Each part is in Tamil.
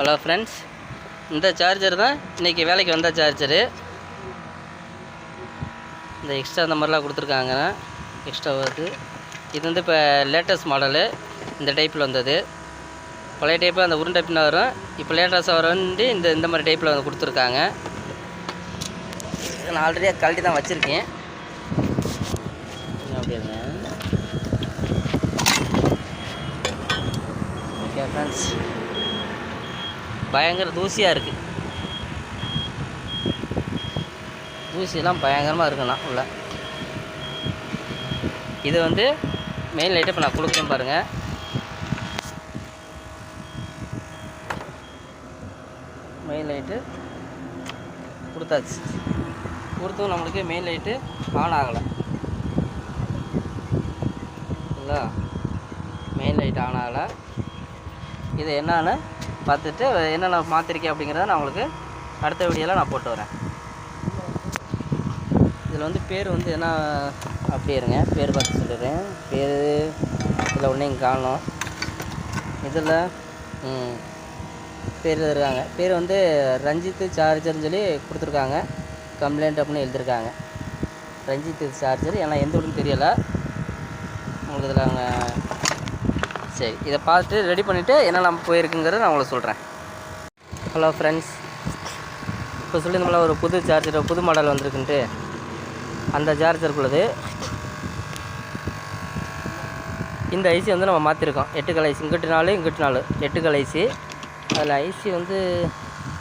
ஹலோ ஃப்ரெண்ட்ஸ், இந்த சார்ஜர் தான் இன்றைக்கி வேலைக்கு வந்த சார்ஜரு. இந்த எக்ஸ்ட்ரா இந்த மாதிரிலாம் கொடுத்துருக்காங்க, எக்ஸ்ட்ரா வருது. இது வந்து இப்போ லேட்டஸ்ட் மாடலு. இந்த டைப்பில் வந்தது. பழைய டைப்பில் அந்த உருண்டை பின்ன வரும். இப்போ லேட்டஸ்ட்டாக வரண்டி இந்த மாதிரி டைப்பில் வந்து கொடுத்துருக்காங்க. நான் ஆல்ரெடியாக கழட்டி தான் வச்சுருக்கேன். அப்படிங்க ஓகே ஃப்ரெண்ட்ஸ், பயங்கர தூசியாக இருக்குது. தூசியெல்லாம் பயங்கரமாக இருக்குண்ணா உள்ள. இது வந்து மெயின் லைட்டை இப்போ நான் கொடுக்குறேன் பாருங்கள். மெயின் லைட்டு கொடுத்தாச்சு. கொடுத்தும் நம்மளுக்கு மெயின் லைட்டு ஆன் ஆகலை. இல்லைங்களா, மெயின் லைட் ஆன் ஆகலை. இது என்னன்னு பார்த்துட்டு என்னென்ன மாற்றிருக்கேன் அப்படிங்கிறத நான் உங்களுக்கு அடுத்த வீடியோவில் நான் போட்டு வரேன். இதில் வந்து பேர் வந்து என்ன அப்படியே இருங்க, பேர் பார்த்து சொல்லிடுறேன். பேர் இதில் ஒன்றையும் காணும். இதில் பேர் இருக்காங்க. பேர் வந்து ரஞ்சித் சார்ஜர்னு சொல்லி கொடுத்துருக்காங்க. கம்ப்ளைண்ட் அப்படின்னு எழுதியிருக்காங்க. ரஞ்சித் சார்ஜர். ஏன்னா எந்த ஊருன்னு தெரியலை உங்களுக்கு. இதில் அவங்க சரி, இதை பார்த்துட்டு ரெடி பண்ணிவிட்டு என்ன நம்ம போயிருக்குங்கிறத நான் உங்களுக்கு சொல்கிறேன். ஹலோ ஃப்ரெண்ட்ஸ், இப்போ சொல்லியிருந்தோம்ல ஒரு புது சார்ஜர், புது மாடல் வந்திருக்குன்ட்டு. அந்த சார்ஜருக்குள்ளது இந்த ஐசி வந்து நம்ம மாற்றிருக்கோம். 8 கல் ஐசி, இங்கிட்டு 4 இங்கிட்டு 4, 8 கல் ஐசி. அதில் ஐசி வந்து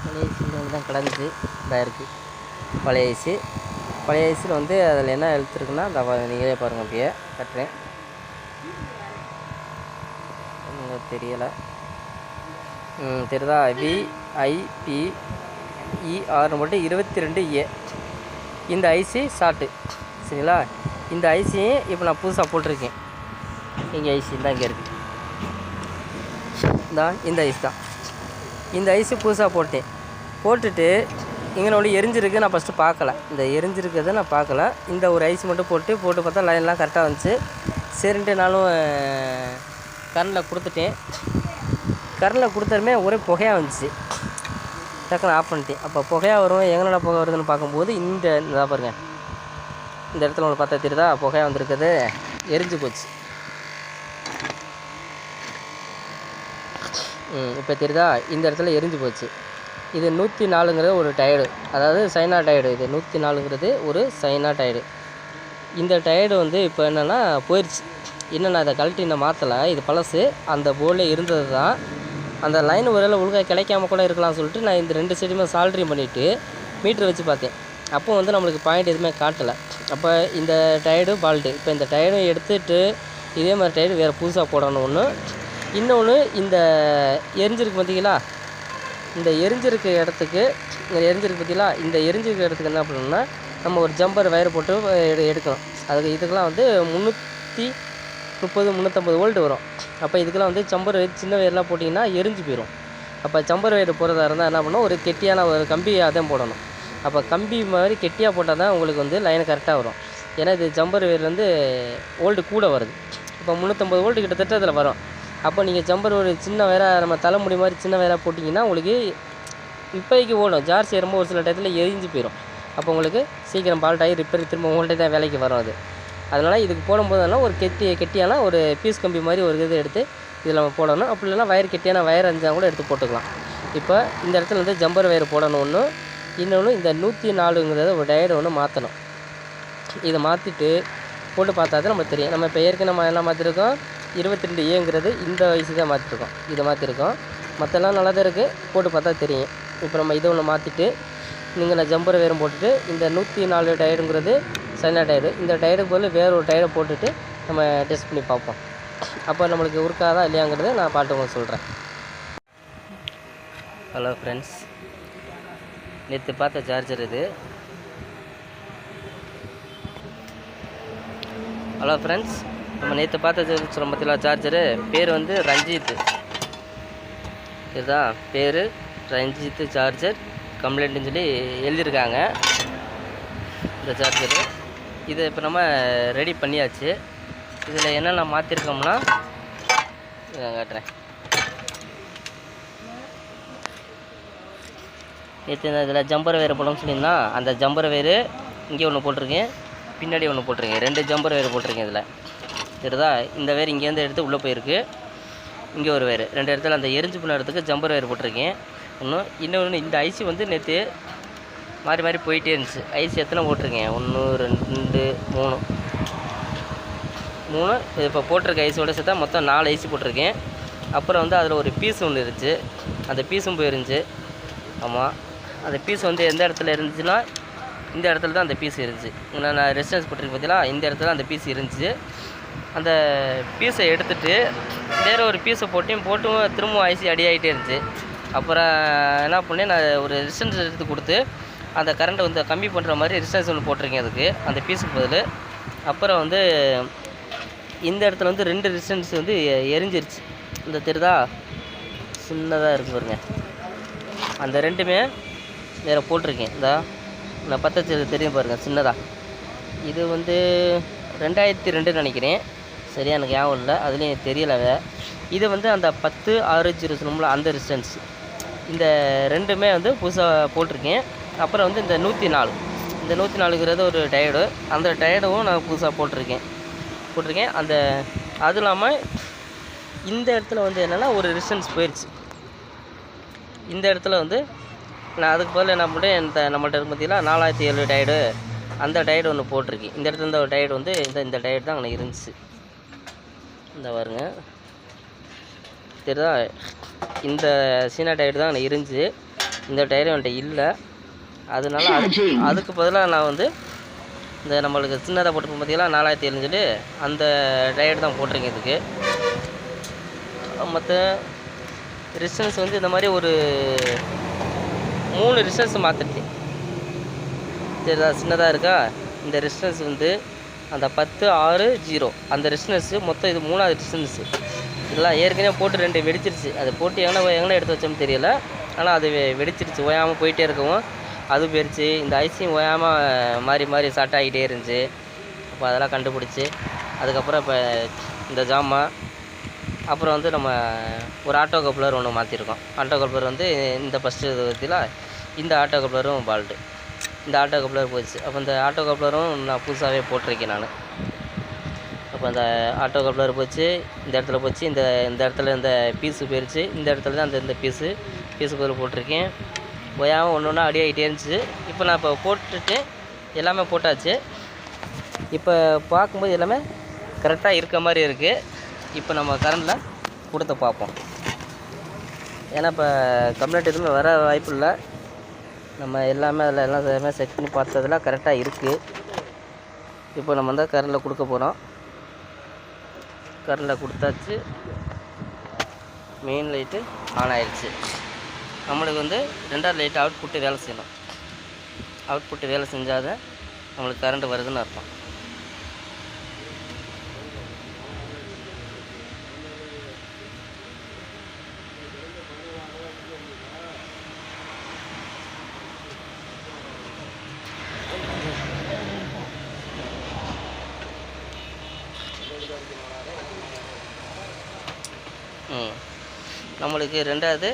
பழைய ஐசியில் தான் கிடந்துச்சு. இதாக இருக்குது பழைய ஐசி. பழைய ஐசியில் வந்து அதில் என்ன எழுத்துருக்குன்னா அந்த நீங்களே பாருங்கள். அப்படியே கட்டுறேன், தெரியலை தெரியுதா? VIPER மட்டும் 22A. இந்த ஐசி ஷார்ட்டு, சரிங்களா? இந்த ஐசியும் இப்போ நான் புதுசாக போட்டிருக்கேன். இங்கே ஐசி தான் இங்கே இருக்குது. இந்த ஐசி தான். இந்த ஐசி புதுசாக போட்டுட்டு இங்கே ஒன்று எரிஞ்சிருக்கு. நான் ஃபஸ்ட்டு பார்க்கல, இந்த எரிஞ்சிருக்கிறத நான் பார்க்கல. இந்த ஒரு ஐசி மட்டும் போட்டு பார்த்தா லைன்லாம் கரெக்டாக வந்துச்சு. சரின்ட்டு நானும் கரண்டில் கொடுத்துட்டேன். கரண்டில் கொடுத்தருமே ஒரே புகையாக வந்துச்சு. டக்குன்னு ஆஃப் பண்ணிட்டேன். அப்போ புகையாக வரும், எங்கேனா புகை வருதுன்னு பார்க்கும்போது இந்த பாருங்க, இந்த இடத்துல ஒன்று பார்த்தா தெரியுதா? புகையாக வந்திருக்குது, எரிஞ்சு போச்சு. இப்போ தெரியுதா? இந்த இடத்துல எரிஞ்சு போச்சு. இது 104ங்கிறது ஒரு டயர்டு, அதாவது சைனா டயர்டு. இது 104ங்கிறது ஒரு சைனா டயர்டு. இந்த டயர்டு வந்து இப்போ என்னென்னா போயிடுச்சு. என்னென்னா அதை கழட்டி இன்னும் மாற்றலை. இது பழசு. அந்த போர்டில் இருந்தது தான். அந்த லைன் ஒருவேளை ஒழுங்காக கிடைக்காம கூட இருக்கலாம்னு சொல்லிட்டு நான் இந்த 2 சைடுமே சால்ட்ரிங் பண்ணிவிட்டு மீட்ரு வச்சு பார்த்தேன். அப்போ வந்து நம்மளுக்கு பாயிண்ட் எதுவுமே காட்டலை. அப்போ இந்த டயர்டு பால்ட்டு, இப்போ இந்த டயர்டும் எடுத்துகிட்டு இதே மாதிரி டயர்டு வேறு புதுசாக போடணும். ஒன்று இன்னொன்று, இந்த எரிஞ்சிருக்கு பார்த்தீங்களா? இந்த எரிஞ்சிருக்க இடத்துக்கு பார்த்தீங்களா? இந்த எரிஞ்சிருக்க இடத்துக்கு என்ன பண்ணணும்னா நம்ம ஒரு ஜம்பர் வயர் போட்டு எடுக்கணும். அதுக்கு இதுக்கெலாம் வந்து 330-350 வோல்ட் வரும். அப்போ இதுக்கெல்லாம் வந்து ஜம்பர் வயர், சின்ன வயர்லாம் போட்டிங்கன்னா எரிஞ்சு போயிடும். அப்போ ஜம்பர் வயர் போகிறதா இருந்தால் என்ன பண்ணணும், ஒரு கெட்டியான ஒரு கம்பியாக தான் போடணும். அப்போ கம்பி மாதிரி கெட்டியாக போட்டால் தான் உங்களுக்கு வந்து லைன் கரெக்டாக வரும். ஏன்னா இது ஜம்பர் வயர்லேருந்து வோல்ட்டு கூட வருது. இப்போ 350 வோல்ட்டு கிட்டத்தட்ட அதில் வரும். அப்போ நீங்கள் ஜம்பர் ஒரு சின்ன வயராக, நம்ம தலைமுடி மாதிரி சின்ன வயராக போட்டிங்கன்னா உங்களுக்கு இப்போதைக்கு ஓடும். சார்ஜ் ஏறும்போது ஒரு சில டயத்தில் எரிஞ்சு போயிடும். அப்போ உங்களுக்கு சீக்கிரம் பால்ட் ஆகி ரிப்பேர் திரும்ப உங்கள்கிட்ட தான் வேலைக்கு வரும் அது. அதனால் இதுக்கு போடும்போதெல்லாம் ஒரு கெட்டியான ஒரு பீஸ் கம்பி மாதிரி ஒரு இது எடுத்து இதில் நம்ம போடணும். அப்படி இல்லைனா வயர் கெட்டியான வயர் அஞ்சால் கூட எடுத்து போட்டுக்கலாம். இப்போ இந்த இடத்துல வந்து ஜம்பர் வயர் போடணும் ஒன்று. இன்னொன்று, இந்த 104ங்கிறத ஒரு டயர்டு ஒன்று மாற்றணும். இதை மாற்றிட்டு போட்டு பார்த்தா தான் நம்மளுக்கு தெரியும். நம்ம இப்போ ஏற்கனவே நம்ம என்ன மாற்றிருக்கோம், 22Aங்கிறது இந்த வயசு தான் மாற்றிருக்கோம். இதை மாற்றிருக்கோம். மற்றெல்லாம் நல்லா தான் இருக்குது, போட்டு பார்த்தா தெரியும். இப்போ நம்ம இதை ஒன்று மாற்றிட்டு நீங்கள் நான் ஜம்பர் வயரும் போட்டுட்டு இந்த 104 டயருங்கிறது சைனா டயரு. இந்த டயருக்கு பதில் வேறு ஒரு டயரை போட்டுட்டு நம்ம டெஸ்ட் பண்ணி பார்ப்போம். அப்போ நம்மளுக்கு உருக்காதா இல்லையாங்கிறத நான் பாட்டு உங்களுக்கு சொல்கிறேன். ஹலோ ஃப்ரெண்ட்ஸ், நேற்று பார்த்த சார்ஜர் இது. ஹலோ ஃப்ரெண்ட்ஸ், நம்ம நேற்று பார்த்த சொல்ல பற்றில சார்ஜரு பேர் வந்து ரஞ்சித். இதுதான் பேர், ரஞ்சித் சார்ஜர் கம்ப்ளைண்ட்டுன்னு சொல்லி எழுதியிருக்காங்க இந்த சார்ஜரு. இதை இப்போ நம்ம ரெடி பண்ணியாச்சு. இதில் என்னென்ன மாற்றிருக்கோம்னா இதை காட்டுறேன். நேற்று இதில் ஜம்பர் வேறு போடணும்னு சொல்லியிருந்தா அந்த ஜம்பர் வேறு இங்கே ஒன்று போட்டிருக்கேன், பின்னாடி ஒன்று போட்டிருக்கேன். 2 ஜம்பர் வேறு போட்டிருக்கேன் இதில். தெரியுதா? இந்த வேறு இங்கேருந்து எடுத்து உள்ளே போயிருக்கு, இங்கே ஒரு வேறு 2 இடத்துல அந்த எரிஞ்சு போன இடத்துக்கு ஜம்பர் வேறு போட்டிருக்கேன். இன்னொன்று இந்த ஐசி வந்து நேற்று மாறி மாறி போயிட்டே இருந்துச்சு. ஐசி எத்தனை போட்டிருக்கேன்? 1 2 3 இப்போ போட்டிருக்க ஐசியோட சேர்த்தா மொத்தம் 4 ஐசி போட்டிருக்கேன். அப்புறம் வந்து அதில் ஒரு பீஸ் ஒன்று இருந்துச்சு, அந்த பீஸும் போயிருந்துச்சு. ஆமாம், அந்த பீஸ் வந்து எந்த இடத்துல இருந்துச்சுன்னா இந்த இடத்துல தான் அந்த பீஸ் இருந்துச்சு. நான் ரெசிஸ்டன்ஸ் போட்டிருக்கேன் பார்த்தீங்களா, இந்த இடத்துல அந்த பீஸ் இருந்துச்சு. அந்த பீஸை எடுத்துகிட்டு வேறு ஒரு பீஸை போட்டும் திரும்பவும் ஐசி அடி ஆகிட்டே இருந்துச்சு. அப்புறம் என்ன பண்ணேன், நான் ஒரு ரெசிஸ்டன்ஸ் எடுத்து கொடுத்து அந்த கரண்ட்டை வந்து கம்மி பண்ணுற மாதிரி ரெசிஸ்டன்ஸ் ஒன்று போட்டிருக்கேன் அதுக்கு, அந்த பீஸுக்கு பதில். அப்புறம் வந்து இந்த இடத்துல வந்து 2 ரெசிஸ்டன்ஸ் வந்து எரிஞ்சிருச்சு. இந்த தெரியுதா, சின்னதாக இருக்குது பாருங்க, அந்த 2மே வேறு போட்டிருக்கேன். நான் பற்ற தெரியும் பாருங்கள், சின்னதாக. இது வந்து 2002 நினைக்கிறேன், சரியா எனக்கு ஞாபகம் இல்லை, அதுலேயும் தெரியலை. இது வந்து அந்த 10-6 சொன்னோம்ல அந்த ரெசிஸ்டன்ஸ். இந்த 2மே வந்து புதுசாக போட்டிருக்கேன். அப்புறம் வந்து இந்த 104ங்கிறது ஒரு டயர்டு, அந்த டயர்டும் நான் புதுசாக போட்டிருக்கேன். அந்த அது இல்லாமல் இந்த இடத்துல வந்து என்னென்னா ஒரு ரெசிஸ்டன்ஸ் போயிடுச்சு. இந்த இடத்துல வந்து நான் அதுக்கு பதில் என்ன பண்ணுறேன், நம்மள்ட்ட இருக்கு பார்த்தீங்கன்னா 4007 டயர்டு, அந்த டயர்டு ஒன்று போட்டிருக்கேன். இந்த இடத்துல இந்த ஒரு டயர்டு வந்து இந்த டயர்டு தான் அங்கே இருந்துச்சு. இந்த பாருங்க, தெரியுதா, இந்த சீனா டயர்டு தான் அங்கே இருந்துச்சு. இந்த டயர்டு என்கிட்ட இல்லை, அதனால அதுக்கு பதிலாக நான் வந்து இந்த நம்மளுக்கு சின்னதாக போட்டிருக்கோம் பார்த்தீங்களா 4007 சொல்லி அந்த டயர்டு தான் போட்டிருக்கேன் இதுக்கு. மற்ற ரெசிஸ்டன்ஸ் வந்து இந்த மாதிரி ஒரு 3 ரெசிஸ்டன்ஸ் மாற்றிருக்கேன். சரிதா, சின்னதாக இருக்கா. இந்த ரெசிஸ்டன்ஸ் வந்து அந்த 10-6-0 அந்த ரெசிஸ்டன்ஸு மொத்தம் இது 3வது ரெசிஸ்டன்ஸு. இதெல்லாம் ஏற்கனவே போட்டு 2 வெடிச்சிருச்சு. அதை போட்டு எங்கே எடுத்து வச்சோம்னு தெரியல, ஆனால் அது வெடிச்சிருச்சு. ஓயாமல் போயிட்டே இருக்கவும் அது போயிடுச்சு. இந்த ஐசியும் ஓயாமல் மாறி ஷார்ட் ஆகிட்டே இருந்துச்சு. அப்போ அதெல்லாம் கண்டுபிடிச்சி அதுக்கப்புறம் இப்போ இந்த ஜாமா, அப்புறம் வந்து நம்ம ஒரு ஆட்டோ கப்ளர் ஒன்று மாற்றிருக்கோம். ஆட்டோ கப்ளர் வந்து இந்த ஃபஸ்ட்டு இது பற்றிலாம் இந்த ஆட்டோ கப்ளரும் பால்ட்டு, இந்த ஆட்டோ கப்ளர் போயிடுச்சு. அப்போ இந்த ஆட்டோ கப்ளரும் நான் புதுசாகவே போட்டிருக்கேன் நான். அப்போ அந்த ஆட்டோ கப்ளர் போச்சு, இந்த இடத்துல போச்சு, இந்த இடத்துல இந்த பீஸு போயிடுச்சு. இந்த இடத்துல தான் இந்த பீஸு பதில் போட்டிருக்கேன். ஓயாமல் ஒன்று ஒன்றா அடி ஆகிட்டே இருந்துச்சு. இப்போ நான் போட்டுட்டு எல்லாமே போட்டாச்சு. இப்போ பார்க்கும்போது எல்லாமே கரெக்டாக இருக்க மாதிரி இருக்குது. இப்போ நம்ம கரண்டில் கொடுத்து பார்ப்போம். ஏன்னா இப்போ கம்ப்ளைண்ட் எதுவுமே வர வாய்ப்பு இல்லை. நம்ம எல்லாமே அதில் எல்லாமே செக் பண்ணி பார்த்ததெல்லாம் கரெக்டாக இருக்குது. இப்போ நம்ம வந்து கரண்டில் கொடுக்க போகிறோம். கரண்டில் கொடுத்தாச்சு, மெயின் லைட்டு ஆன் ஆயிடுச்சு. நம்மளுக்கு வந்து 2வது லைட்டு அவுட்புட்டு வேலை செய்யணும். அவுட்புட்டு வேலை செஞ்சால் தான் நம்மளுக்கு கரண்ட்டு வருதுன்னு அர்த்தம். நம்மளுக்கு 2வது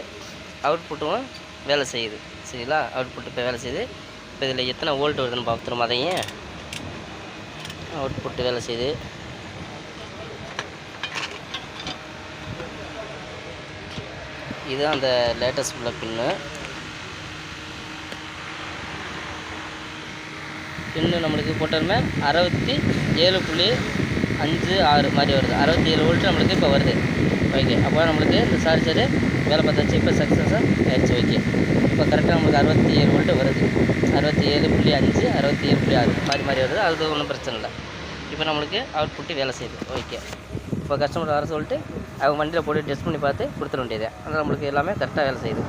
அவுட்புட்டும் வேலை செய்யுது. சரிங்களா, அவுட்புட்டு இப்போ வேலை செய்யுது. இப்போ இதில் எத்தனை வோல்ட் வருதுன்னு பார்த்துருவோம். அதையும் அவுட்புட்டு வேலை செய்யுது. இது அந்த லேட்டஸ்ட் உள்ள பின்னு நம்மளுக்கு போட்டாலுமே 67.56 மாதிரி வருது. 67 வோல்ட் நம்மளுக்கு இப்போ வருது. ஓகே, அப்போ நம்மளுக்கு இந்த சார்ஜரு வேலை பார்த்தாச்சு. இப்போ சக்ஸஸாக ஆயிடுச்சு. ஓகே, இப்போ கரெக்டாக நம்மளுக்கு 67 வோல்ட் வருது. 67.5 67.6 மாதிரி வருது. அது ஒன்றும் பிரச்சனை இல்லை. இப்போ நம்மளுக்கு அவுட்புட்டு வேலை செய்யுது. ஓகே, இப்போ கஸ்டமர் வர சொல்லிட்டு அவங்க வண்டியில் போட்டு டெஸ்ட் பண்ணி பார்த்து கொடுத்துட வேண்டியது. அதனால் நம்மளுக்கு எல்லாமே கரெக்டாக வேலை செய்யுது.